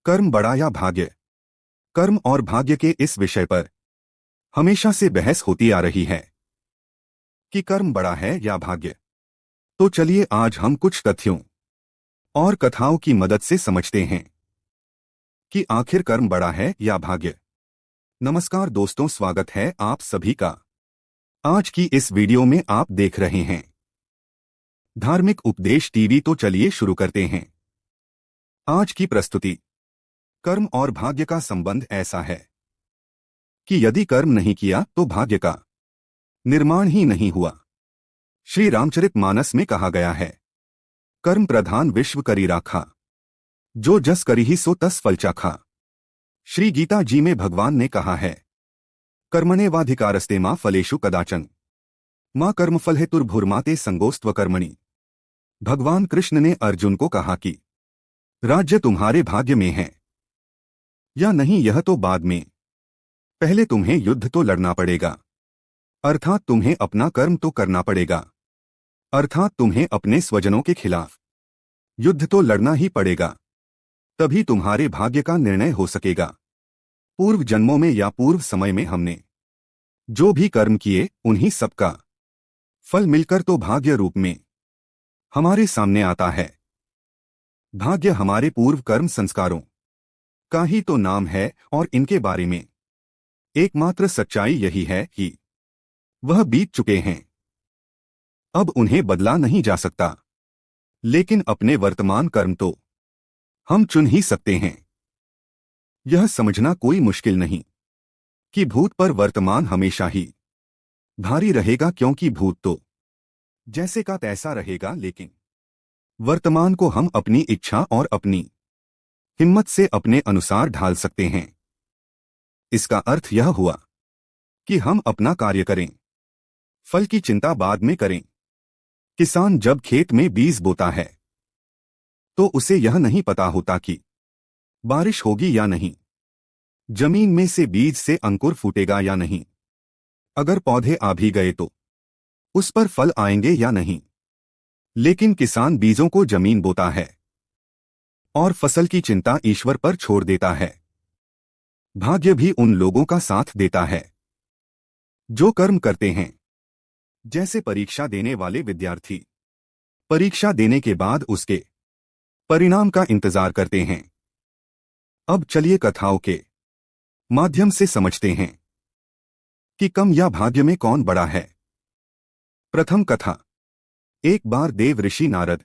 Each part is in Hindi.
कर्म बड़ा या भाग्य। कर्म और भाग्य के इस विषय पर हमेशा से बहस होती आ रही है कि कर्म बड़ा है या भाग्य। तो चलिए आज हम कुछ तथ्यों और कथाओं की मदद से समझते हैं कि आखिर कर्म बड़ा है या भाग्य। नमस्कार दोस्तों, स्वागत है आप सभी का। आज की इस वीडियो में आप देख रहे हैं धार्मिक उपदेश टीवी। तो चलिए शुरू करते हैं। आज की प्रस्तुति। कर्म और भाग्य का संबंध ऐसा है कि यदि कर्म नहीं किया तो भाग्य का निर्माण ही नहीं हुआ। श्री रामचरितमानस में कहा गया है, कर्म प्रधान विश्व करी राखा, जो जस करी ही सो तस फल चाखा। श्री गीता जी में भगवान ने कहा है, कर्मण्येवाधिकारस्ते मा फलेषु कदाचन मां कर्मफल हेतुर्भुर्माते संगोस्त्व कर्मणि। भगवान कृष्ण ने अर्जुन को कहा कि राज्य तुम्हारे भाग्य में है या नहीं यह तो बाद में, पहले तुम्हें युद्ध तो लड़ना पड़ेगा, अर्थात तुम्हें अपना कर्म तो करना पड़ेगा, अर्थात तुम्हें अपने स्वजनों के खिलाफ युद्ध तो लड़ना ही पड़ेगा, तभी तुम्हारे भाग्य का निर्णय हो सकेगा। पूर्व जन्मों में या पूर्व समय में हमने जो भी कर्म किए उन्हीं सबका फल मिलकर तो भाग्य रूप में हमारे सामने आता है। भाग्य हमारे पूर्व कर्म संस्कारों का ही तो नाम है और इनके बारे में एकमात्र सच्चाई यही है कि वह बीत चुके हैं, अब उन्हें बदला नहीं जा सकता। लेकिन अपने वर्तमान कर्म तो हम चुन ही सकते हैं। यह समझना कोई मुश्किल नहीं कि भूत पर वर्तमान हमेशा ही भारी रहेगा, क्योंकि भूत तो जैसे का तैसा रहेगा, लेकिन वर्तमान को हम अपनी इच्छा और अपनी हिम्मत से अपने अनुसार ढाल सकते हैं। इसका अर्थ यह हुआ कि हम अपना कार्य करें, फल की चिंता बाद में करें। किसान जब खेत में बीज बोता है तो उसे यह नहीं पता होता कि बारिश होगी या नहीं, जमीन में से बीज से अंकुर फूटेगा या नहीं, अगर पौधे आ भी गए तो उस पर फल आएंगे या नहीं। लेकिन किसान बीजों को जमीन बोता है और फसल की चिंता ईश्वर पर छोड़ देता है। भाग्य भी उन लोगों का साथ देता है जो कर्म करते हैं। जैसे परीक्षा देने वाले विद्यार्थी परीक्षा देने के बाद उसके परिणाम का इंतजार करते हैं। अब चलिए कथाओं के माध्यम से समझते हैं कि कर्म या भाग्य में कौन बड़ा है। प्रथम कथा। एक बार देव ऋषि नारद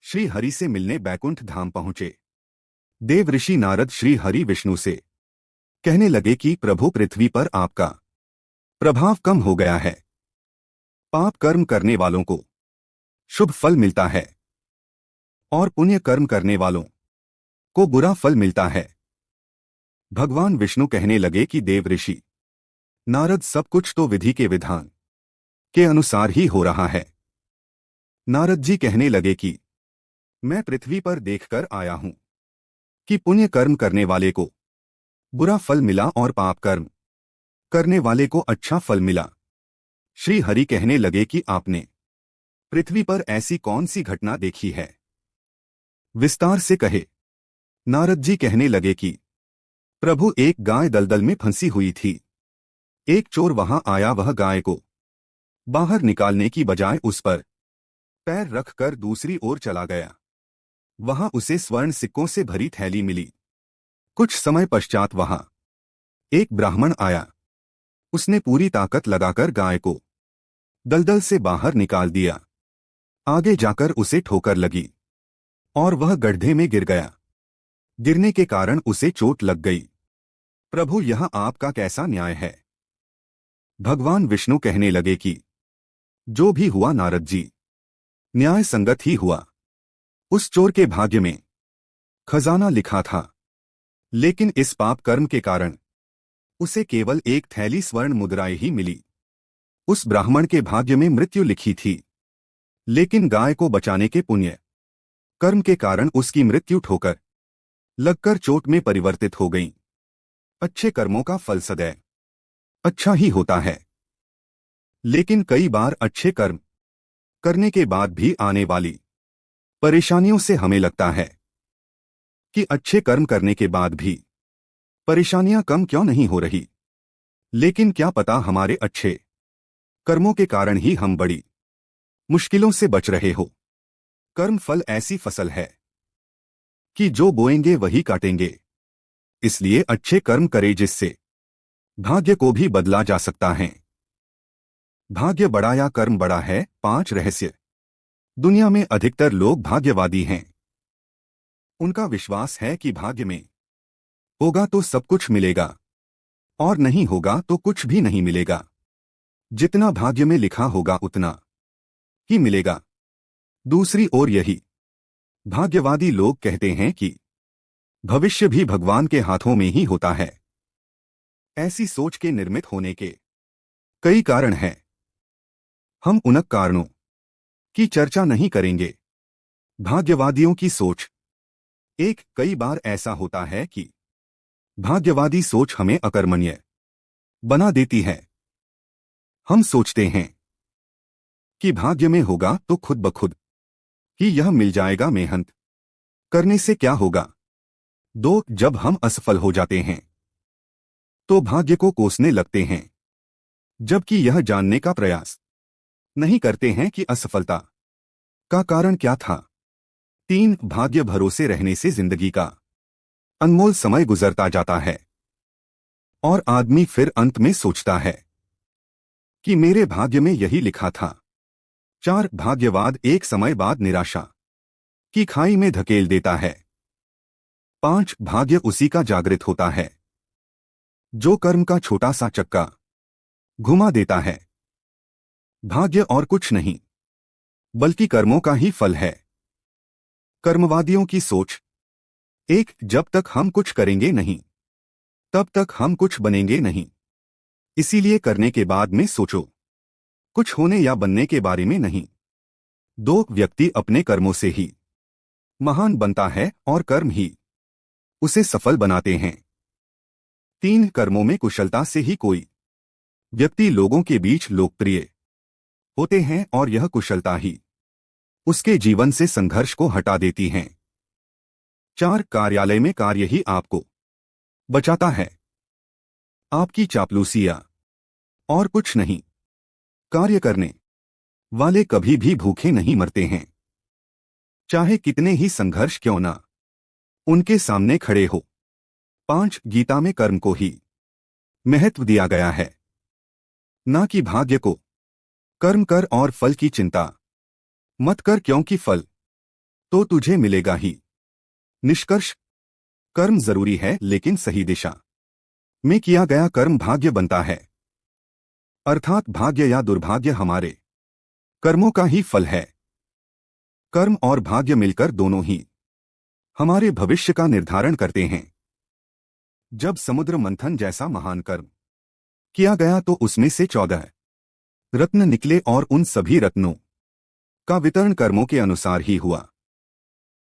श्री हरि से मिलने बैकुंठ धाम पहुंचे। देव ऋषि नारद श्री हरि विष्णु से कहने लगे कि प्रभु, पृथ्वी पर आपका प्रभाव कम हो गया है। पाप कर्म करने वालों को शुभ फल मिलता है और पुण्य कर्म करने वालों को बुरा फल मिलता है। भगवान विष्णु कहने लगे कि देव ऋषि नारद, सब कुछ तो विधि के विधान के अनुसार ही हो रहा है। नारद जी कहने लगे कि मैं पृथ्वी पर देखकर आया हूं कि पुण्य कर्म करने वाले को बुरा फल मिला और पाप कर्म करने वाले को अच्छा फल मिला। श्री हरि कहने लगे कि आपने पृथ्वी पर ऐसी कौन सी घटना देखी है, विस्तार से कहे। नारद जी कहने लगे कि प्रभु, एक गाय दलदल में फंसी हुई थी। एक चोर वहां आया, वह गाय को बाहर निकालने की बजाय उस पर पैर रखकर दूसरी ओर चला गया। वहां उसे स्वर्ण सिक्कों से भरी थैली मिली। कुछ समय पश्चात वहां एक ब्राह्मण आया। उसने पूरी ताकत लगाकर गाय को दलदल से बाहर निकाल दिया। आगे जाकर उसे ठोकर लगी और वह गड्ढे में गिर गया। गिरने के कारण उसे चोट लग गई। प्रभु, यह आपका कैसा न्याय है? भगवान विष्णु कहने लगे कि जो भी हुआ नारद जी, न्याय संगत ही हुआ। उस चोर के भाग्य में खजाना लिखा था, लेकिन इस पाप कर्म के कारण उसे केवल एक थैली स्वर्ण मुद्राएं ही मिली। उस ब्राह्मण के भाग्य में मृत्यु लिखी थी, लेकिन गाय को बचाने के पुण्य कर्म के कारण उसकी मृत्यु ठोकर लगकर चोट में परिवर्तित हो गई। अच्छे कर्मों का फल सदैव अच्छा ही होता है, लेकिन कई बार अच्छे कर्म करने के बाद भी आने वाली परेशानियों से हमें लगता है कि अच्छे कर्म करने के बाद भी परेशानियां कम क्यों नहीं हो रही। लेकिन क्या पता हमारे अच्छे कर्मों के कारण ही हम बड़ी मुश्किलों से बच रहे हो। कर्म फल ऐसी फसल है कि जो बोएंगे वही काटेंगे। इसलिए अच्छे कर्म करें जिससे भाग्य को भी बदला जा सकता है। भाग्य बड़ा या कर्म बड़ा है। 5 रहस्य। दुनिया में अधिकतर लोग भाग्यवादी हैं। उनका विश्वास है कि भाग्य में होगा तो सब कुछ मिलेगा और नहीं होगा तो कुछ भी नहीं मिलेगा। जितना भाग्य में लिखा होगा उतना ही मिलेगा। दूसरी ओर यही भाग्यवादी लोग कहते हैं कि भविष्य भी भगवान के हाथों में ही होता है। ऐसी सोच के निर्मित होने के कई कारण हैं। हम उन कारणों की चर्चा नहीं करेंगे। भाग्यवादियों की सोच। कई बार ऐसा होता है कि भाग्यवादी सोच हमें अकर्मण्य बना देती है। हम सोचते हैं कि भाग्य में होगा तो खुद ब खुद ही यह मिल जाएगा। मेहनत करने से क्या होगा। जब हम असफल हो जाते हैं तो भाग्य को कोसने लगते हैं, जबकि यह जानने का प्रयास नहीं करते हैं कि असफलता का कारण क्या था। 3 भाग्य भरोसे रहने से जिंदगी का अनमोल समय गुजरता जाता है और आदमी फिर अंत में सोचता है कि मेरे भाग्य में यही लिखा था। 4 भाग्यवाद एक समय बाद निराशा की खाई में धकेल देता है। 5 भाग्य उसी का जागृत होता है जो कर्म का छोटा सा चक्का घुमा देता है। भाग्य और कुछ नहीं बल्कि कर्मों का ही फल है। कर्मवादियों की सोच। जब तक हम कुछ करेंगे नहीं तब तक हम कुछ बनेंगे नहीं। इसीलिए करने के बाद में सोचो, कुछ होने या बनने के बारे में नहीं। 2 व्यक्ति अपने कर्मों से ही महान बनता है और कर्म ही उसे सफल बनाते हैं। 3 कर्मों में कुशलता से ही कोई व्यक्ति लोगों के बीच लोकप्रिय होते हैं और यह कुशलता ही उसके जीवन से संघर्ष को हटा देती हैं। 4 कार्यालय में कार्य ही आपको बचाता है, आपकी चापलूसियां और कुछ नहीं। कार्य करने वाले कभी भी भूखे नहीं मरते हैं, चाहे कितने ही संघर्ष क्यों ना उनके सामने खड़े हो। 5 गीता में कर्म को ही महत्व दिया गया है, ना कि भाग्य को। कर्म कर और फल की चिंता मत कर, क्योंकि फल तो तुझे मिलेगा ही। निष्कर्ष। कर्म जरूरी है, लेकिन सही दिशा में किया गया कर्म भाग्य बनता है। अर्थात भाग्य या दुर्भाग्य हमारे कर्मों का ही फल है। कर्म और भाग्य मिलकर दोनों ही हमारे भविष्य का निर्धारण करते हैं। जब समुद्र मंथन जैसा महान कर्म किया गया तो उसमें से 14 रत्न निकले और उन सभी रत्नों का वितरण कर्मों के अनुसार ही हुआ।